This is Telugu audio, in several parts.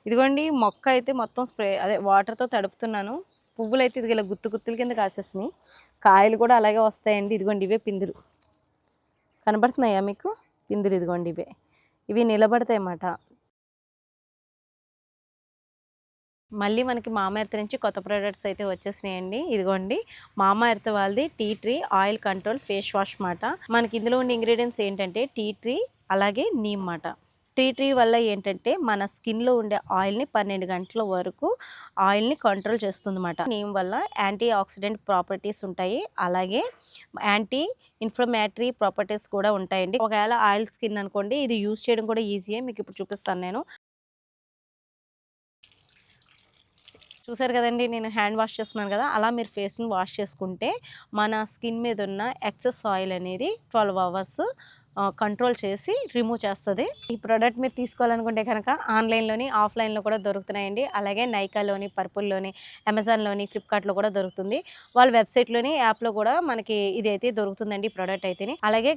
ఇదిగోండి మొక్క అయితే మొత్తం స్ప్రే అదే వాటర్‌తో తడుపుతున్నాను. పువ్వులైతే ఇదిగో ఇలా గుత్తు గుత్తుల కింద కాసేసినాయి. కాయలు కూడా అలాగే వస్తాయండి. ఇదిగోండి ఇవే పిందులు. కనబడుతున్నాయా మీకు? పిందులు ఇదిగోండి ఇవే. ఇవి నిలబడతాయన్నమాట. మళ్ళీ మనకి మామా ఎర్త్ నుంచి కొత్త ప్రొడక్ట్స్ అయితే వచ్చేసినాయండి. ఇదిగోండి మామా ఎర్త్ వాళ్ళది tea tree oil control face wash మాట. మనకి ఇందులో ఉండే ఇంగ్రీడియంట్స్ ఏంటంటే టీ ట్రీ అలాగే నీమ్ మాట. టీ ట్రీ వల్ల ఏంటంటే మన స్కిన్లో ఉండే ఆయిల్ని 12 గంటల వరకు ఆయిల్ని కంట్రోల్ చేస్తుందన్నమాట. నీమ్ వల్ల యాంటీ ఆక్సిడెంట్ ప్రాపర్టీస్ ఉంటాయి, అలాగే యాంటీ ఇన్ఫ్లమేటరీ ప్రాపర్టీస్ కూడా ఉంటాయండి. ఒకవేళ ఆయిల్ స్కిన్ అనుకోండి, ఇది యూజ్ చేయడం కూడా ఈజీయే. మీకు ఇప్పుడు చూపిస్తాను నేను. చూసారు కదండి, నేను హ్యాండ్ వాష్ చేస్తున్నాను కదా, అలా మీరు ఫేస్ని వాష్ చేసుకుంటే మన స్కిన్ మీద ఉన్న ఎక్సెస్ ఆయిల్ అనేది 12 అవర్స్ కంట్రోల్ చేసి రిమూవ్ చేస్తుంది. ఈ ప్రోడక్ట్ మీరు తీసుకోవాలనుకుంటే కనుక ఆన్లైన్లోని ఆఫ్లైన్లో కూడా దొరుకుతున్నాయండి. అలాగే నైకాలోని, పర్పుల్లోని, అమెజాన్లోని, ఫ్లిప్కార్ట్లో కూడా దొరుకుతుంది. వాళ్ళ వెబ్సైట్లోని యాప్లో కూడా మనకి ఇది అయితే దొరుకుతుందండి ప్రోడక్ట్ అయితేనే. అలాగే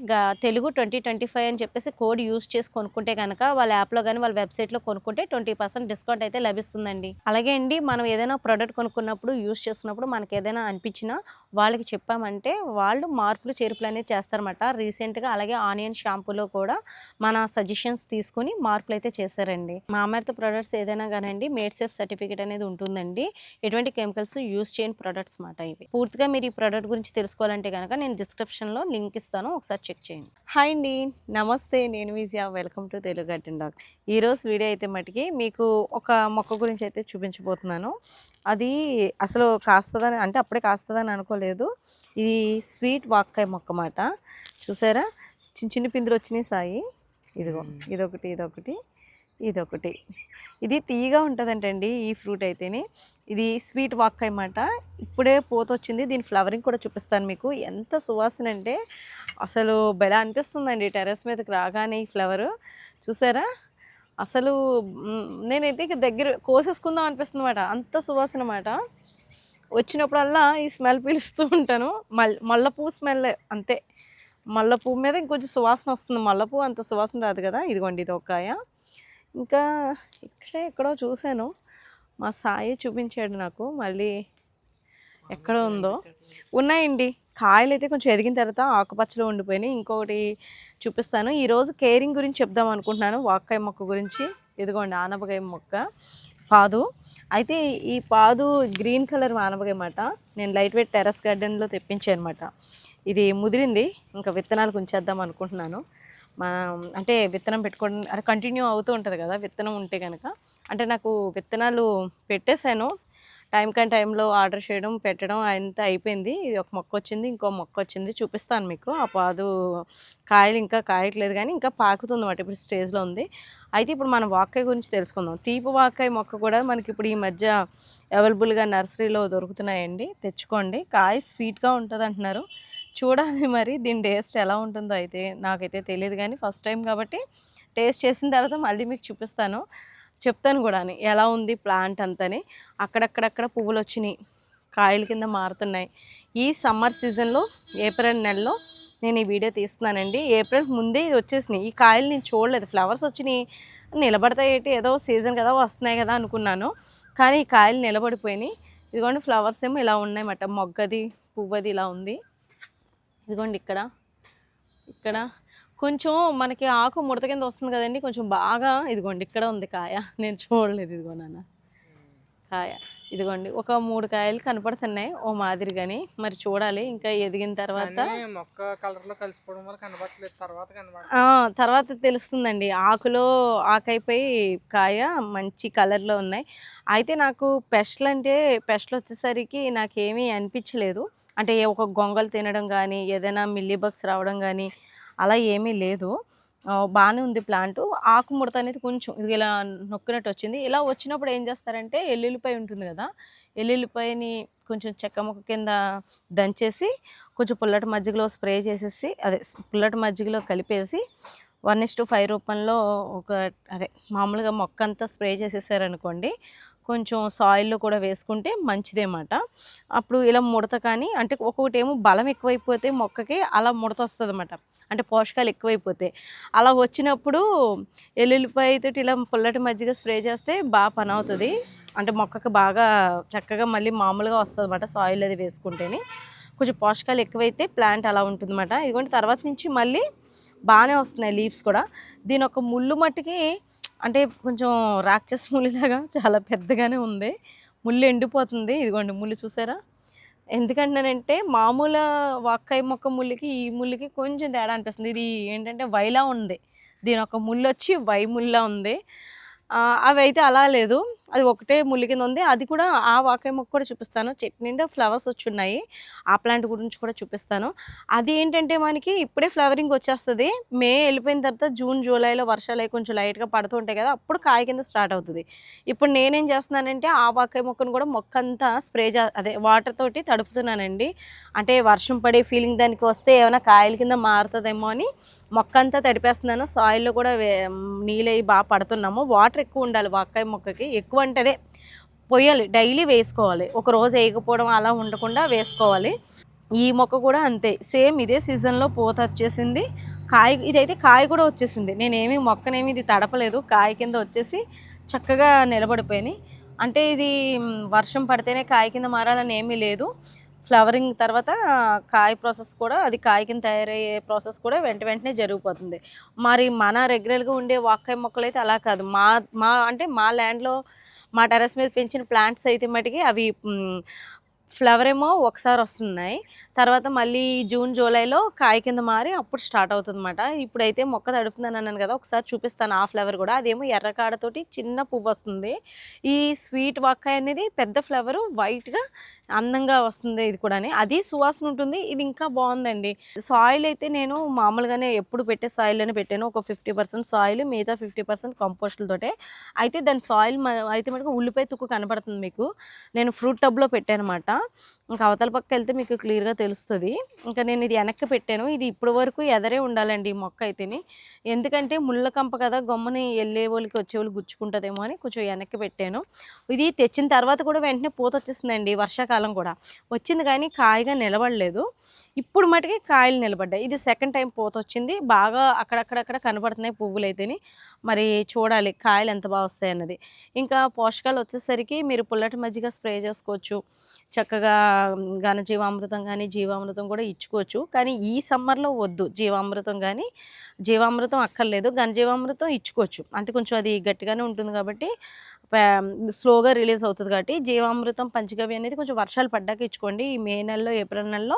తెలుగు 2025 అని చెప్పేసి కోడ్ యూస్ చేసి కొనుక్కుంటే కనుక వాళ్ళ యాప్లో కానీ వాళ్ళ వెబ్సైట్లో కొనుక్కుంటే 20% డిస్కౌంట్ అయితే లభిస్తుందండి. అలాగే అండి, మనం ఏదైనా ప్రోడక్ట్ కొనుక్కున్నప్పుడు యూస్ చేస్తున్నప్పుడు మనకి ఏదైనా అనిపించినా వాళ్ళకి చెప్పామంటే వాళ్ళు మార్పులు చేర్పులు అనేది చేస్తారన్నమాట. రీసెంట్గా అలాగే ఆనియన్ షాంపూలో కూడా మన సజెషన్స్ తీసుకుని మార్పులు అయితే చేశారండి. మామా ఎర్త్ ప్రొడక్ట్స్ ఏదైనా కానండి మేడ్ సేఫ్ సర్టిఫికేట్ అనేది ఉంటుందండి. ఎటువంటి కెమికల్స్ యూస్ చేయని ప్రొడక్ట్స్ మాట ఇవి. పూర్తిగా మీరు ఈ ప్రోడక్ట్ గురించి తెలుసుకోవాలంటే కనుక నేను డిస్క్రిప్షన్లో లింక్ ఇస్తాను, ఒకసారి చెక్ చేయండి. హాయ్ అండి, నమస్తే. నేను Vijaya. Welcome to Telugu garden dog. ఈరోజు వీడియో అయితే మటుకి మీకు ఒక మొక్క గురించి అయితే చూపించబోతున్నాను. అది అసలు కాస్తుందని అంటే అప్పుడే కాస్తుందని అనుకోలేదు. ఇది స్వీట్ వాక్కాయ మొక్క మాట. చూసారా, చిన్న చిన్న పిందులు వచ్చినాయి సాయి. ఇదిగో ఇదొకటి, ఇదొకటి, ఇదొకటి. ఇది తీయగా ఉంటుందంటండి ఈ ఫ్రూట్ అయితేనే. ఇది స్వీట్ వాక్కాయ అన్నమాట. ఇప్పుడే పూత వచ్చింది. దీని ఫ్లవరింగ్ కూడా చూపిస్తాను మీకు. ఎంత సువాసన అంటే అసలు బెలా అనిపిస్తుందండి టెర్రస్ మీదకి రాగానే ఈ ఫ్లవరు. చూసారా, అసలు నేనైతే ఇక దగ్గర కోసేసుకుందాం అనిపిస్తుంది అన్నమాట, అంత సువాసన అన్నమాట. వచ్చినప్పుడల్లా ఈ స్మెల్ పీలుస్తూ ఉంటాను. మల్లెపువ్వు స్మెల్ అంతే. మల్లెపువ్వు మీద ఇంకొంచెం సువాసన వస్తుంది. మల్లెపువ్వు అంత సువాసన రాదు కదా. ఇదిగోండి ఇది ఒక కాయ. ఇంకా ఇక్కడే ఎక్కడో చూశాను, మా సాయి చూపించాడు నాకు. మళ్ళీ ఎక్కడ ఉందో. ఉన్నాయండి కాయలు అయితే కొంచెం ఎదిగిన తర్వాత ఆకుపచ్చలో ఉండిపోయినాయి. ఇంకొకటి చూపిస్తాను. ఈరోజు కేరింగ్ గురించి చెప్దాం అనుకుంటున్నాను, వాక్కాయ మొక్క గురించి. ఇదిగోండి ఆనపకాయ మొక్క, పాదు. అయితే ఈ పాదు గ్రీన్ కలర్ ఆనపకాయ అన్నమాట. నేను లైట్ వెయిట్ టెర్రస్ గార్డెన్లో తెప్పించాను అనమాట. ఇది ముదిరింది, ఇంకా విత్తనాలకు ఉంచేద్దాం అనుకుంటున్నాను. అంటే విత్తనం పెట్టుకోవడం అంటే కంటిన్యూ అవుతూ ఉంటుంది కదా విత్తనం ఉంటే కనుక. అంటే నాకు విత్తనాలు పెట్టేశాను, టైం కానీ టైంలో ఆర్డర్ చేయడం పెట్టడం అంతా అయిపోయింది. ఇది ఒక మొక్క వచ్చింది, ఇంకో మొక్క వచ్చింది, చూపిస్తాను మీకు. ఆ పాదు కాయలు ఇంకా కాయట్లేదు కానీ ఇంకా పాకుతుంది అన్నమాట, ఇప్పుడు స్టేజ్లో ఉంది. అయితే ఇప్పుడు మనం వాక్కాయ గురించి తెలుసుకుందాం. తీపి వాక్కాయ మొక్క కూడా మనకి ఇప్పుడు ఈ మధ్య అవైలబుల్గా నర్సరీలో దొరుకుతున్నాయండి, తెచ్చుకోండి. కాయ స్వీట్గా ఉంటుంది అంటున్నారు. చూడాలి మరి దీని టేస్ట్ ఎలా ఉంటుందో. అయితే నాకైతే తెలియదు కానీ ఫస్ట్ టైం కాబట్టి టేస్ట్ చేసిన తర్వాత మళ్ళీ మీకు చూపిస్తాను, చెప్తాను కూడా ఎలా ఉంది ప్లాంట్ అంతని. అక్కడక్కడక్కడ పువ్వులు వచ్చినాయి, కాయల కింద మారుతున్నాయి. ఈ సమ్మర్ సీజన్లో ఏప్రిల్ నెలలో నేను ఈ వీడియో తీస్తున్నానండి. ఏప్రిల్ ముందే ఇది వచ్చేసినాయి. ఈ కాయలు నేను చూడలేదు, ఫ్లవర్స్ వచ్చినాయి, నిలబడతాయి ఏంటి, ఏదో సీజన్ కదా వస్తున్నాయి కదా అనుకున్నాను. కానీ ఈ కాయలు నిలబడిపోయినాయి. ఇదిగోండి ఫ్లవర్స్ ఏమో ఇలా ఉన్నాయన్నమాట, మొగ్గది పువ్వది ఇలా ఉంది. ఇదిగోండి ఇక్కడ ఇక్కడ కొంచెం మనకి ఆకు ముడత కింద వస్తుంది కదండి, కొంచెం బాగా. ఇదిగోండి ఇక్కడ ఉంది కాయ, నేను చూడలేదు. ఇదిగో నాన్న కాయ. ఇదిగోండి ఒక 3 కాయలు కనపడుతున్నాయి ఓ మాదిరిగాని. మరి చూడాలి ఇంకా ఎదిగిన తర్వాత. మొక్క కలర్ లో కలిసిపోవడం వల్ల కనబడట్లేదు, తర్వాత తెలుస్తుందండి. ఆకులో ఆకైపోయి కాయ మంచి కలర్లో ఉన్నాయి. అయితే నాకు పెస్ట్లు అంటే పెస్ట్లు వచ్చేసరికి నాకేమీ అనిపించలేదు. అంటే ఒక గొంగలు తినడం కానీ, ఏదైనా మిల్లీ బగ్స్ రావడం కానీ అలా ఏమీ లేదు. బాగానే ఉంది ప్లాంటు. ఆకు ముడత అనేది కొంచెం ఇది ఇలా నొక్కినట్టు వచ్చింది. ఇలా వచ్చినప్పుడు ఏం చేస్తారంటే ఎల్లుల్లిపాయ ఉంటుంది కదా, ఎల్లుల్లిపాయని కొంచెం చెక్క ముక్క కింద దంచేసి కొంచెం పుల్లటి మజ్జిగలో స్ప్రే చేసేసి, అదే పుల్లటి మజ్జిగలో కలిపేసి 1:5 రూపంలో ఒక అదే మామూలుగా మొక్క అంతా స్ప్రే చేసేసారనుకోండి, కొంచెం సాయిల్‌లో కూడా వేసుకుంటే మంచిదేమాట. అప్పుడు ఇలా ముడత కానీ అంటే ఒక్కొక్కటేమో బలం ఎక్కువైపోతే మొక్కకి అలా ముడతొస్తదనమాట. అంటే పోషకాలు ఎక్కువైపోతాయి. అలా వచ్చినప్పుడు ఎల్లుల్లిపాయతోటి ఇలా పుల్లటి మజ్జిగ స్ప్రే చేస్తే పనవుతది. అంటే మొక్కకి బాగా చక్కగా మళ్ళీ మామూలుగా వస్తదనమాట సాయిల్ అది వేసుకుంటేని. కొంచెం పోషకాలు ఎక్కువైతే ప్లాంట్ అలా ఉంటుందన్నమాట. ఇదిగోండి తర్వాత నుంచి మళ్ళీ బానే వస్తున్నాయి లీవ్స్ కూడా. దీనొక ముల్లు మట్టుకి అంటే కొంచెం రాక్షస ముల్లులాగా చాలా పెద్దగానే ఉంది. ముల్లు ఎండిపోతుంది. ఇదిగోండి ముల్లు చూసారా? ఎందుకంటున్నానంటే మామూలు వాక్కాయ మొక్క ముల్లుకి, ఈ ముల్లుకి కొంచెం తేడా అనిపిస్తుంది. ఇది ఏంటంటే వైలా ఉంది. దీనొక ముల్లొచ్చి వై ముల్లా ఉంది. అవైతే అలా లేదు. అది ఒకటే ముల్లు కింద ఉంది. అది కూడా ఆ వాకాయ మొక్క కూడా చూపిస్తాను. చెట్టు నిండా ఫ్లవర్స్ వచ్చున్నాయి. ఆ ప్లాంట్ గురించి కూడా చూపిస్తాను. అది ఏంటంటే మనకి ఇప్పుడే ఫ్లవరింగ్ వచ్చేస్తది. మే వెళ్ళిపోయిన తర్వాత జూన్, జూలైలో వర్షాలయి కొంచెం లైట్‌గా పడుతూ ఉంటాయి కదా! అప్పుడు కాయ కింద స్టార్ట్ అవుతది. ఇప్పుడు నేనేం చేస్తున్నానంటే ఆ వాకాయ మొక్కను కూడా మొక్కంతా స్ప్రే అదే వాటర్ తోటి తడుపుతున్నానండి. అంటే వర్షం పడే ఫీలింగ్ దానికి వస్తే ఏమైనా కాయల కింద మారుతదేమో అని మొక్కంతా తడిపేస్తున్నాను. సాయిల్‌లో కూడా నీళ్ళయి పడుతున్నాము. వాటర్ ఎక్కువ ఉండాలి వాక్కాయ మొక్కకి. ఎక్కువ అంటే అదే పొయ్యాలి. డైలీ వేసుకోవాలి. ఒక రోజు వేయకపోవడం అలా ఉండకుండా వేసుకోవాలి. ఈ మొక్క కూడా అంతే. సేమ్ ఇదే సీజన్‌లో పూతొచ్చేసింది. ఇదైతే కాయ కూడా వచ్చేసింది. నేనేమి మొక్కనేమి ఇది తడపలేదు. కాయ కింద వచ్చేసి చక్కగా నిలబడిపోయినాయి. అంటే ఇది వర్షం పడితేనే కాయ కింద మారాలని ఏమీ లేదు. ఫ్లవరింగ్ తర్వాత కాయ ప్రాసెస్ కూడా అది కాయ కింద తయారయ్యే ప్రాసెస్ కూడా వెంటనే జరిగిపోతుంది. మరి మన రెగ్యులర్‌గా ఉండే వాక్కాయ మొక్కలైతే అలా కాదు. మా మా అంటే మా ల్యాండ్‌లో మా టెర్రస్ మీద పెంచిన ప్లాంట్స్ అయితే మటికి అవి ఫ్లవర్ ఏమో ఒకసారి వస్తున్నాయి. తర్వాత మళ్ళీ జూన్, జూలైలో కాయ కింద మారి అప్పుడు స్టార్ట్ అవుతుందన్నమాట. ఇప్పుడైతే మొక్క తడుపుతున్నానన్నాను కదా! ఒకసారి చూపిస్తాను ఆ ఫ్లవర్ కూడా. అదేమో ఎర్ర కాడతోటి చిన్న పువ్వొస్తుంది. ఈ స్వీట్ వాక్కాయ అనేది పెద్ద ఫ్లవరు వైట్‌గా అందంగా వస్తుంది ఇది కూడాని. అది సువాసన ఉంటుంది. ఇది ఇంకా బావుందండి. సాయిల్ అయితే నేను మామూలుగానే ఎప్పుడు పెట్టే సాయిల్‌లోనే పెట్టాను. ఒక 50% సాయిల్ మిగతా 50% కంపోస్టులతోటే. అయితే దాని సాయిల్ అయితే మటుకు ఉల్లిపాయ తుక్కు కనపడుతుంది మీకు. నేను ఫ్రూట్ టబ్‌లో పెట్టానమాట. ఇంకా అవతల పక్కెళ్తే మీకు క్లియర్‌గా తెలుస్తది. ఇంకా నేను ఇది వెనక్కి పెట్టాను. ఇది ఇప్పటి వరకు ఎదరే ఉండాలండి ఈ మొక్క అయితేని. ఎందుకంటే ముళ్ళ కంప కదా! గమ్ముని ఎళ్ళేవోళ్ళకి, వచ్చేవోళ్ళకి గుచ్చుకుంటదేమో అని కొంచెం వెనక్కి పెట్టాను. ఇది తెచ్చిన తర్వాత కూడా వెంటనే పూతొచ్చేసిందండి వర్షాకాలం కూడా. వచ్చింది కానీ కాయగా నిలబడలేదు. ఇప్పుడు మటికి కాయలు నిలబడ్డాయి. ఇది సెకండ్ టైమ్ పూతొచ్చింది. బాగా అక్కడక్కడక్కడ కనపడుతున్నాయి పువ్వులైతేని. మరి చూడాలి కాయలు ఎంత వస్తాయన్నది. ఇంకా పోషకాలు వచ్చేసరికి మీరు పుల్లటి మజ్జిగ స్ప్రే చేసుకోవచ్చు. చక్కగా ఘనజీవామృతం గానీ, జీవామృతం కూడా ఇచ్చుకోవచ్చు. కానీ ఈ సమ్మర్‌లో వద్దు జీవామృతం గానీ, జీవామృతం అక్కర్లేదు. ఘనజీవామృతం ఇచ్చుకోవచ్చు. అంటే కొంచెం అది గట్టిగానే ఉంటుంది కాబట్టి పా స్లోగా రిలీజ్ అవుతది కాబట్టి జీవామృతం, పంచగవ్య అనేది కొంచెం వర్షాలు పడ్డాక ఇచ్చుకోండి. ఈ మే నెలలో, ఏప్రిల్ నెలలో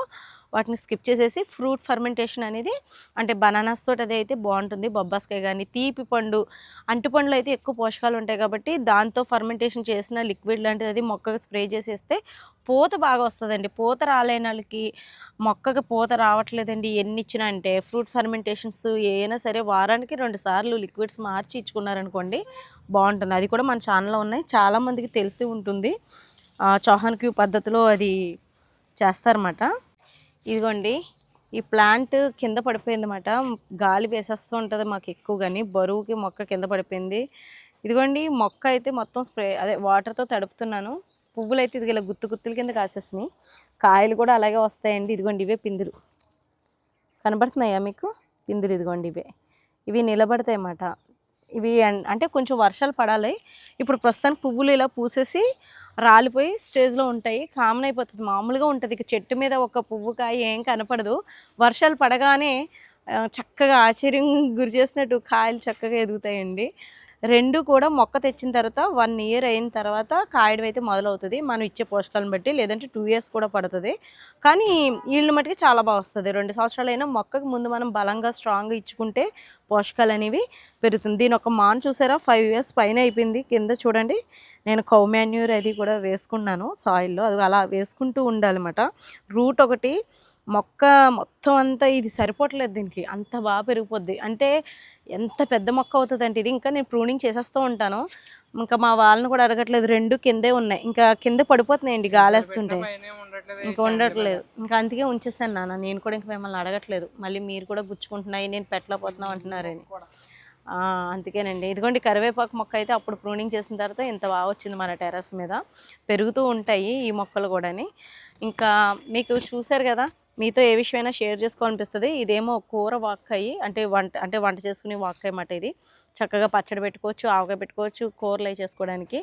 వాటిని స్కిప్ చేసేసి ఫ్రూట్ ఫర్మెంటేషన్ అనేది అంటే బనానాస్ తోటి అదైతే బావుంటుంది. బొబ్బాస్కాయ గానీ, తీపి పండు, అంటుపండులో అయితే ఎక్కువ పోషకాలు ఉంటాయి కాబట్టి దాంతో ఫర్మెంటేషన్ చేసిన లిక్విడ్ లాంటిది అది మొక్కకి స్ప్రే చేసేస్తే పూత బాగా వస్తదండి. పూత రాలేనోళ్ళకి మొక్కకి పూత రావట్లేదండి ఎన్నిచ్చినా అంటే ఫ్రూట్ ఫర్మెంటేషన్స్ ఏయైనా సరే వారానికి 2 సార్లు లిక్విడ్స్ మార్చి ఇచ్చుకున్నారనుకోండి బావుంటుంది. అది కూడా మన ఛానల్‌లో ఉన్నాయి. చాలామందికి తెలిసి ఉంటుంది. చౌహాన్ క్యూ పద్ధతిలో అది చేస్తారన్నమాట. ఇదిగోండి ఈ ప్లాంట్ కింద పడిపోయిందన్నమాట. గాలి వేసేస్తూ ఉంటది మాకు ఎక్కువగాని. బరువుకి మొక్క కింద పడిపోయింది. ఇదిగోండి మొక్క అయితే మొత్తం అదే వాటర్‌తో తడుపుతున్నాను. పువ్వులైతే ఇదిగో ఇలా గుత్తు గుత్తుల కింద కాసేసినాయి. కాయలు కూడా అలాగే వస్తాయండి. ఇదిగోండి ఇవే పిందులు. కనబడుతున్నాయా మీకు? పిందులు ఇదిగోండి ఇవే. ఇవి నిలబడతాయన్నమాట. ఇవి అంటే కొంచెం వర్షాలు పడాలి. ఇప్పుడు ప్రస్తుతానికి పువ్వులు ఇలా పూసేసి రాలిపోయి స్టేజ్‌లో ఉంటాయి. కామన్ అయిపోతది. మామూలుగా ఉంటది. ఇక చెట్టు మీద ఒక పువ్వు, కాయ ఏం కనపడదు. వర్షాలు పడగానే చక్కగా ఆశ్చర్యం గురి చేసినట్టు కాయలు చక్కగా ఎదుగుతాయండి. 2 కూడా మొక్క తెచ్చిన తర్వాత 1 ఇయర్ అయిన తర్వాత కాయడం అయితే మొదలవుతది. మనం ఇచ్చే పోషకాలను బట్టి. లేదంటే 2 ఇయర్స్ కూడా పడతది. కానీ ఈల్డ్ మట్టుకి చాలా వస్తది. 2 సంవత్సరాలైనా మొక్కకి ముందు మనం బలంగా, స్ట్రాంగ్‌గా ఇచ్చుకుంటే పోషకాలనేవి పెరుగుతుంది. దీనొక మాన్ చూసారా 5 ఇయర్స్ పైన అయిపోయింది. కింద చూడండి నేను కౌ మాన్యూర్ అది కూడా వేసుకున్నాను సాయిల్‌లో. అది అలా వేసుకుంటూ ఉండాలన్నమాట. రూట్ ఒకటి మొక్క మొత్తం అంతా ఇది సరిపోవట్లేదు దీనికి. అంత బాగా పెరిగిపోద్ది. అంటే ఎంత పెద్ద మొక్క అవుతదంటే ఇది. ఇంకా నేను ప్రూనింగ్ చేసేస్తూ ఉంటాను. ఇంకా మా వాళ్ళని కూడా అడగట్లేదు. 2 కిందే ఉన్నాయి. ఇంకా కింద పడిపోతున్నాయండి పెట్టినా గాలేస్తుంటే. పైన ఉండట్లేదు ఈ ఇంక స్టాండ్ల మీద. ఉండట్లేదు. ఇంకా అందుకే ఉంచేసాను నాన్న. నేను కూడా ఇంక మిమ్మల్ని అడగట్లేదు. మళ్ళీ మీరు కూడా గుచ్చుకుంటున్నాయి, నేను పెట్టలేకపోతున్నాం అంటున్నారని. కూడా ఆ! అందుకేనండి. ఇదిగోండి కరివేపాకు మొక్క అయితే అప్పుడు ప్రూనింగ్ చేసిన తర్వాత ఇంత బాగా వచ్చింది మన టెర్రస్ మీద. పెరుగుతూ ఉంటాయి ఈ మొక్కలు కూడాని. ఇంకా మీకు చూసారు కదా! మీతో ఏ విషయమైనా షేర్ చేసుకోవాలనిపిస్తది. ఇదేమో కూర వాక్కాయి అంటే వంట చేసుకునే వాక్కాయ మాట ఇది. చక్కగా పచ్చడి పెట్టుకోవచ్చు, ఆవకాయ పెట్టుకోవచ్చు, కూరలయి చేసుకోవడానికి.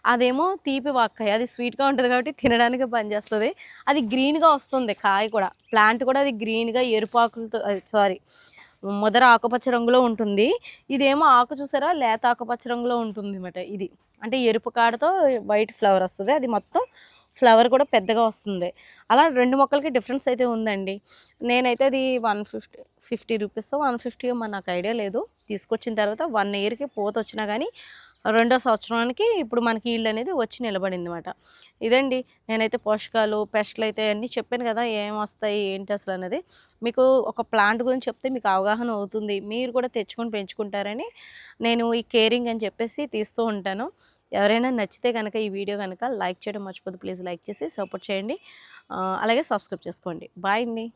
అదేమో తీపి వాక్కాయ. అది స్వీట్‌గా ఉంటది కాబట్టి తినడానికి పనిచేస్తది. అది గ్రీన్‌గా వస్తుంది కాయ కూడా. ప్లాంట్ కూడా అది గ్రీన్‌గా ఎరుపు ఆకులతో సారీ ముదర ఆకుపచ్చ రంగులో ఉంటుంది. ఇదేమో ఆకు చూసారా లేత ఆకుపచ్చ రంగులో ఉంటుందన్నమాట ఇది. అంటే ఎరుపు కాడతో వైట్ ఫ్లవర్ వస్తది. అది మొత్తం ఫ్లవర్ కూడా పెద్దగా వస్తుంది. అలా 2 మొక్కలకి డిఫరెన్స్ అయితే ఉందండి. నేనైతే అది 150 రూపీసో, 150 మరి నాకు ఐడియా లేదు. తీసుకొచ్చిన తర్వాత 1 ఇయర్‌కి పూతొచ్చినా గానీ, రెండో సంవత్సరానికి ఇప్పుడు మనకి ఈల్డ్ అనేది వచ్చి నిలబడిందన్నమాట. ఇదండి నేనైతే పోషకాలు, పెస్ట్‌లయితే అన్నీ చెప్పాను కదా! ఏమొస్తాయి ఏంటి అసలనేది. మీకు ఒక ప్లాంట్ గురించి చెప్తే మీకు అవగాహన అవుతుంది. మీరు కూడా తెచ్చుకొని పెంచుకుంటారని నేను ఈ కేరింగ్ అని చెప్పేసి తీస్తూ ఉంటాను. ఎవరైనా నచ్చితే గనక ఈ వీడియో గనక లైక్ చేయడం మర్చిపోద్దు. ప్లీజ్ లైక్ చేసి సపోర్ట్ చేయండి. అలాగే సబ్స్క్రైబ్ చేసుకోండి. బాయ్ అండి.